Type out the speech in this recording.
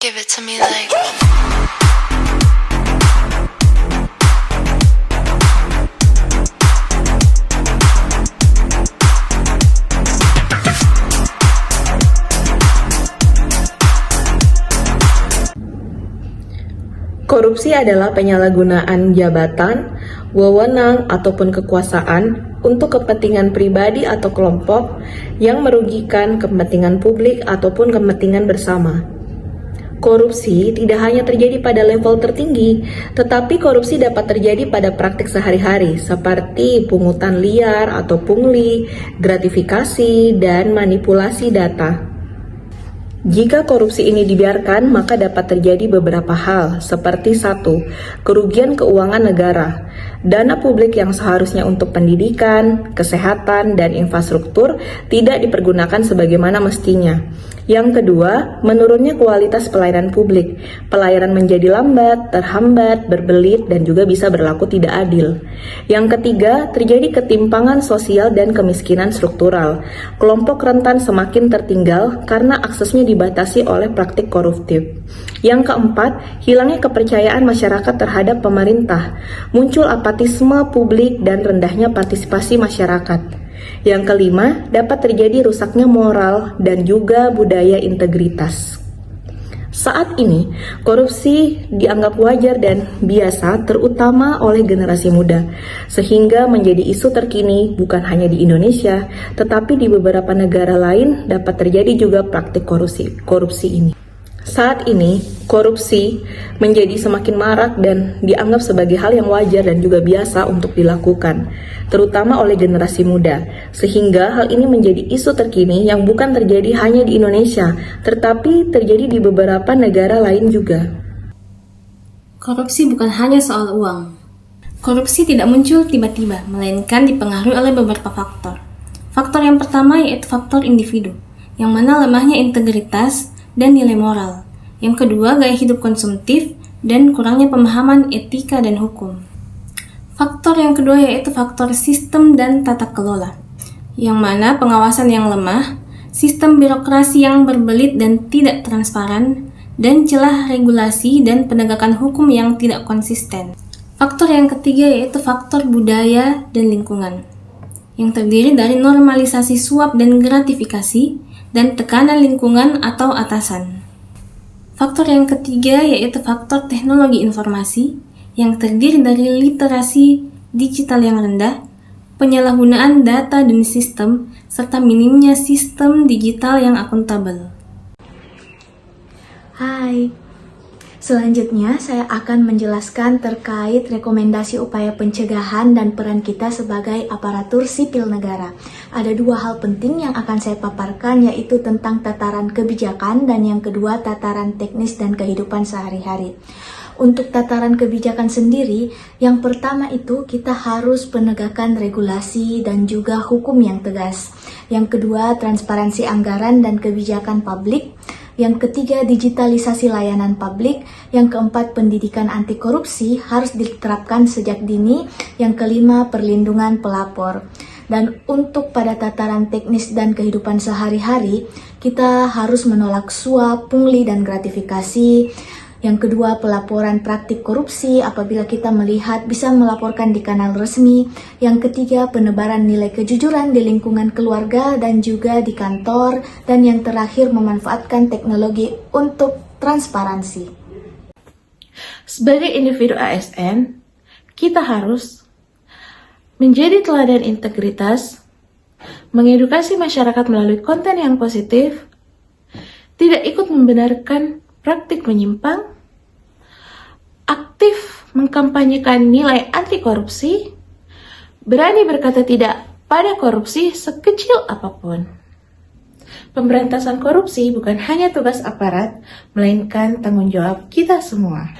Give it to me like. Korupsi adalah penyalahgunaan jabatan, wewenang, ataupun kekuasaan untuk kepentingan pribadi atau kelompok yang merugikan kepentingan publik ataupun kepentingan bersama. Korupsi tidak hanya terjadi pada level tertinggi, tetapi korupsi dapat terjadi pada praktik sehari-hari seperti pungutan liar atau pungli, gratifikasi, dan manipulasi data. Jika korupsi ini dibiarkan, maka dapat terjadi beberapa hal, seperti 1. Kerugian keuangan negara. Dana publik yang seharusnya untuk pendidikan, kesehatan, dan infrastruktur tidak dipergunakan sebagaimana mestinya. Yang kedua, menurunnya kualitas pelayanan publik. Pelayanan menjadi lambat, terhambat, berbelit, dan juga bisa berlaku tidak adil. Yang ketiga, terjadi ketimpangan sosial dan kemiskinan struktural. Kelompok rentan semakin tertinggal karena aksesnya dibatasi oleh praktik koruptif. Yang keempat, hilangnya kepercayaan masyarakat terhadap pemerintah. Muncul apatisme publik dan rendahnya partisipasi masyarakat. Yang kelima, dapat terjadi rusaknya moral dan juga budaya integritas. Saat ini, korupsi dianggap wajar dan biasa terutama oleh generasi muda, sehingga menjadi isu terkini bukan hanya di Indonesia, tetapi di beberapa negara lain dapat terjadi juga praktik korupsi ini. Saat ini, korupsi menjadi semakin marak dan dianggap sebagai hal yang wajar dan juga biasa untuk dilakukan, terutama oleh generasi muda, sehingga hal ini menjadi isu terkini yang bukan terjadi hanya di Indonesia, tetapi terjadi di beberapa negara lain juga. Korupsi bukan hanya soal uang. Korupsi tidak muncul tiba-tiba, melainkan dipengaruhi oleh beberapa faktor. Faktor yang pertama yaitu faktor individu, yang mana lemahnya integritas dan nilai moral. Yang kedua, gaya hidup konsumtif dan kurangnya pemahaman etika dan hukum. Faktor yang kedua yaitu faktor sistem dan tata kelola, yang mana pengawasan yang lemah, sistem birokrasi yang berbelit dan tidak transparan, dan celah regulasi dan penegakan hukum yang tidak konsisten. Faktor yang ketiga yaitu faktor budaya dan lingkungan, yang terdiri dari normalisasi suap dan gratifikasi, dan tekanan lingkungan atau atasan. Faktor yang ketiga yaitu faktor teknologi informasi yang terdiri dari literasi digital yang rendah, penyalahgunaan data dan sistem, serta minimnya sistem digital yang akuntabel. Hai, selanjutnya saya akan menjelaskan terkait rekomendasi upaya pencegahan dan peran kita sebagai aparatur sipil negara. Ada dua hal penting yang akan saya paparkan, yaitu tentang tataran kebijakan dan yang kedua tataran teknis dan kehidupan sehari-hari. Untuk tataran kebijakan sendiri, yang pertama itu kita harus penegakan regulasi dan juga hukum yang tegas. Yang kedua, transparansi anggaran dan kebijakan publik. Yang ketiga, digitalisasi layanan publik. Yang keempat, pendidikan anti korupsi harus diterapkan sejak dini. Yang kelima, perlindungan pelapor. Dan untuk pada tataran teknis dan kehidupan sehari-hari, kita harus menolak suap, pungli, dan gratifikasi. Yang kedua, pelaporan praktik korupsi apabila kita melihat bisa melaporkan di kanal resmi. Yang ketiga, penebaran nilai kejujuran di lingkungan keluarga dan juga di kantor. Dan yang terakhir, memanfaatkan teknologi untuk transparansi. Sebagai individu ASN, kita harus menjadi teladan integritas, mengedukasi masyarakat melalui konten yang positif, tidak ikut membenarkan praktik menyimpang, aktif mengkampanyekan nilai anti korupsi, berani berkata tidak pada korupsi sekecil apapun. Pemberantasan korupsi bukan hanya tugas aparat, melainkan tanggung jawab kita semua.